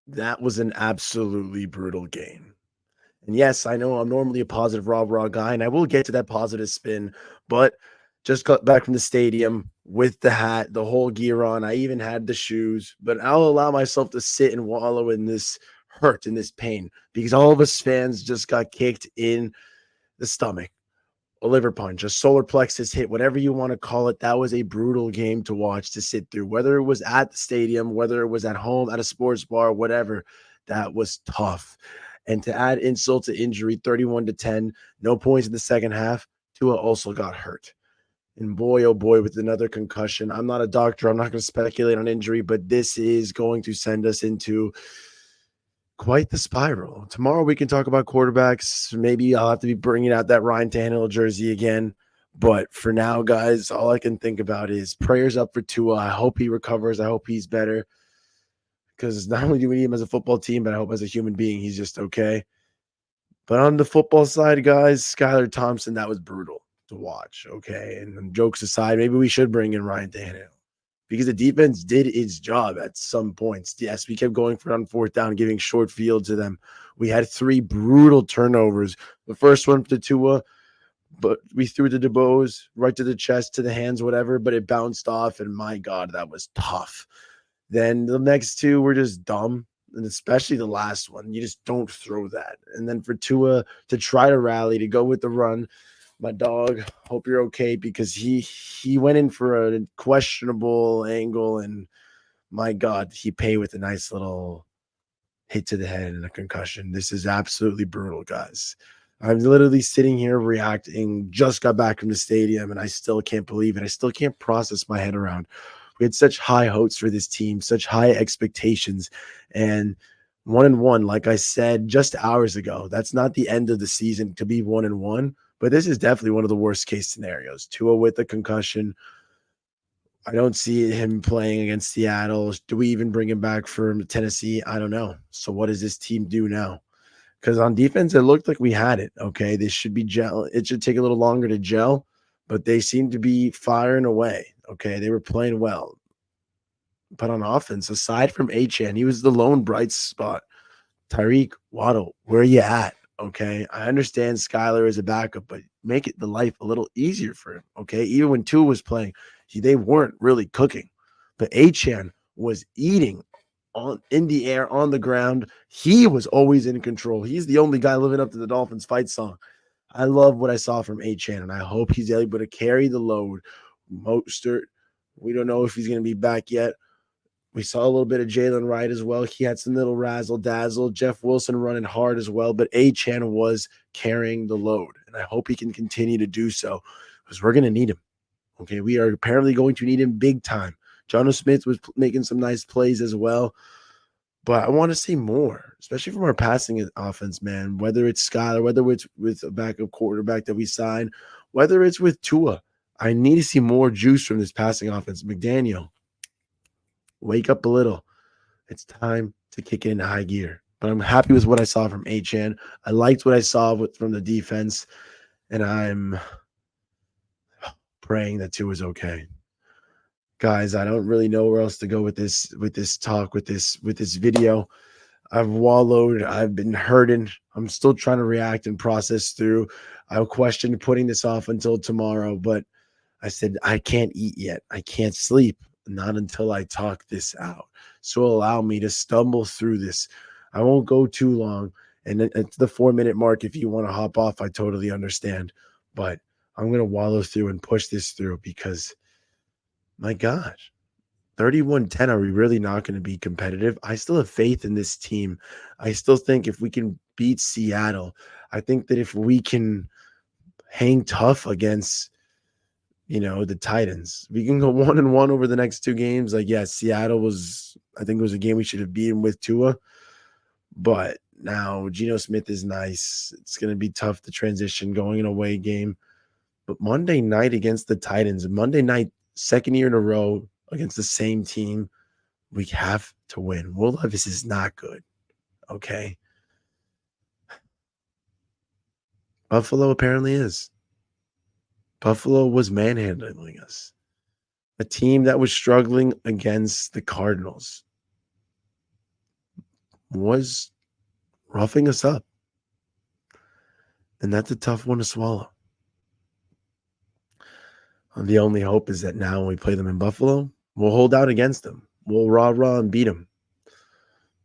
That was an absolutely brutal game. And yes, I know I'm normally a positive rah-rah guy, and I will get to that positive spin, but just got back from the stadium with the hat, the whole gear on. I even had the shoes, but I'll allow myself to sit and wallow in this hurt, in this pain, because all of us fans just got kicked in the stomach, a liver punch, a solar plexus hit, whatever you want to call it. That was a brutal game to watch, to sit through, whether it was at the stadium, whether it was at home, at a sports bar, whatever. That was tough. And to add insult to injury, 31-10, no points in the second half. Tua also got hurt. And boy, oh boy, with another concussion. I'm not a doctor. I'm not going to speculate on injury, but this is going to send us into quite the spiral. Tomorrow we can talk about quarterbacks. Maybe I'll have to be bringing out that Ryan Tannehill jersey again. But for now, guys, all I can think about is prayers up for Tua. I hope he recovers. I hope he's better, because not only do we need him as a football team, but I hope as a human being he's just okay. But on the football side, guys, Skylar Thompson, that was brutal to watch. Okay. And jokes aside, maybe we should bring in Ryan Tannehill, because the defense did its job at some points. Yes, we kept going for it on fourth down, giving short field to them. We had three brutal turnovers. The first one to Tua, but we threw the DeBose right to the chest, to the hands, whatever, but it bounced off. And my God, that was tough. Then the next two were just dumb. And especially the last one, you just don't throw that. And then for Tua to try to rally, to go with the run, my dog, hope you're okay, because he went in for a questionable angle, and my God, he paid with a nice little hit to the head and a concussion. This is absolutely brutal, guys. I'm literally sitting here reacting, just got back from the stadium, and I still can't believe it. I still can't process my head around. We had such high hopes for this team, such high expectations, and 1-1, like I said just hours ago, that's not the end of the season to be 1-1, but this is definitely one of the worst case scenarios. Tua with a concussion. I don't see him playing against Seattle. Do we even bring him back for Tennessee? I don't know. So what does this team do now? Because on defense, it looked like we had it. Okay, they should be gel. It should take a little longer to gel, but they seem to be firing away. Okay, they were playing well. But on offense, aside from Achan, he was the lone bright spot. Tyreek, Waddle, where are you at? Okay. I understand Skyler is a backup, but make it the life a little easier for him. Okay. Even when Tua was playing, they weren't really cooking. But Achan was eating on in the air, on the ground. He was always in control. He's the only guy living up to the Dolphins fight song. I love what I saw from Achan, and I hope he's able to carry the load. Mostert, we don't know if he's going to be back yet. We saw a little bit of Jalen Wright as well. He had some little razzle dazzle. Jeff Wilson running hard as well, but Achan was carrying the load, and I hope he can continue to do so, because we're going to need him. Okay, we are apparently going to need him big time. Jono Smith was making some nice plays as well, but I want to see more, especially from our passing offense, man. Whether it's Skyler, whether it's with a backup quarterback that we sign, whether it's with Tua, I need to see more juice from this passing offense. McDaniel, wake up a little. It's time to kick it into high gear. But I'm happy with what I saw from Achan. I liked what I saw from the defense, and I'm praying that Tua is okay. Guys, I don't really know where else to go with this talk, with this video. I've wallowed, I've been hurting. I'm still trying to react and process through. I questioned putting this off until tomorrow, but I said I can't eat yet. I can't sleep, not until I talk this out. So allow me to stumble through this. I won't go too long. And it's the 4 minute mark. If you want to hop off, I totally understand. But I'm going to wallow through and push this through, because my gosh, 31-10, are we really not going to be competitive? I still have faith in this team. I still think if we can beat Seattle, I think that if we can hang tough against, the Titans, we can go 1-1 over the next two games. Like, yes, Seattle was, I think it was a game we should have beaten with Tua, but now Geno Smith is nice. It's going to be tough to transition going an away game. But Monday night against the Titans, Monday night, second year in a row against the same team, we have to win. Will Levis is not good. Okay. Buffalo apparently is. Buffalo was manhandling us. A team that was struggling against the Cardinals. was roughing us up. And that's a tough one to swallow. And the only hope is that now when we play them in Buffalo, we'll hold out against them. We'll rah-rah and beat them.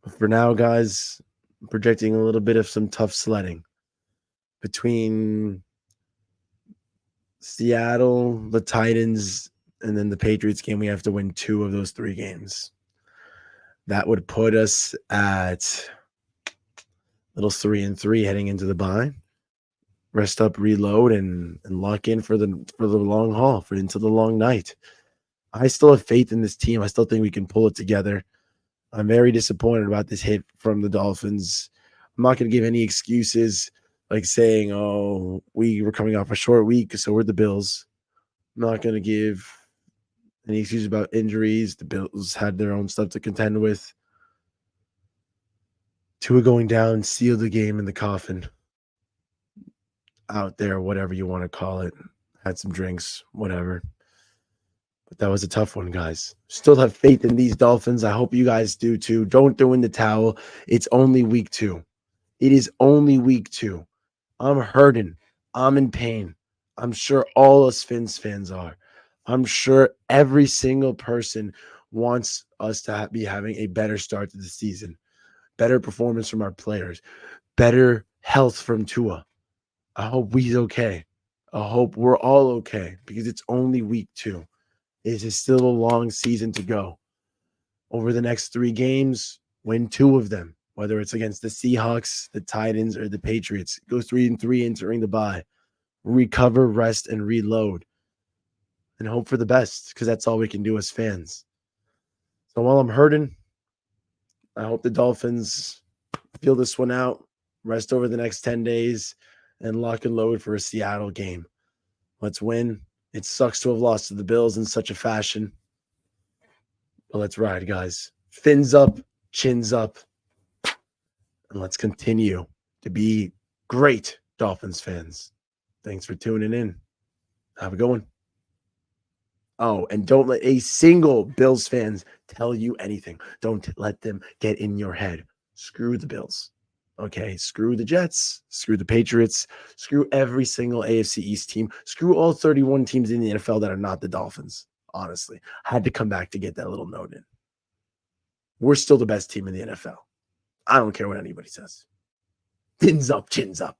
But for now, guys, I'm projecting a little bit of some tough sledding between Seattle, the Titans, and then the Patriots game. We have to win 2 of those 3 games. That would put us at little 3-3 heading into the bye. Rest up, reload, and lock in for the long haul, for into the long night. I still have faith in this team. I still think we can pull it together. I'm very disappointed about this hit from the Dolphins. I'm not going to give any excuses like saying, oh, we were coming off a short week, so we're the Bills. I'm not going to give any excuses about injuries. The Bills had their own stuff to contend with. Tua going down, sealed the game in the coffin. Out there, whatever you want to call it. Had some drinks, whatever. But that was a tough one, guys. Still have faith in these Dolphins. I hope you guys do too. Don't throw in the towel. It's only week 2. It is only week 2. I'm hurting. I'm in pain. I'm sure all us Fins fans are. I'm sure every single person wants us to be having a better start to the season. Better performance from our players. Better health from Tua. I hope we's okay. I hope we're all okay because it's only week 2. It is still a long season to go. Over the next 3 games, win 2 of them, whether it's against the Seahawks, the Titans, or the Patriots. Go 3-3 entering the bye. Recover, rest, and reload. And hope for the best because that's all we can do as fans. So while I'm hurting, I hope the Dolphins feel this one out, rest over the next 10 days, and lock and load for a Seattle game. Let's win. It sucks to have lost to the Bills in such a fashion. But let's ride, guys. Fins up, chins up, and let's continue to be great Dolphins fans. Thanks for tuning in. Have a good one. Oh, and don't let a single Bills fans tell you anything. Don't let them get in your head. Screw the Bills. Okay, screw the Jets, screw the Patriots, screw every single AFC East team, screw all 31 teams in the NFL that are not the Dolphins. Honestly, I had to come back to get that little note in. We're still the best team in the NFL. I don't care what anybody says. Fins up, chins up.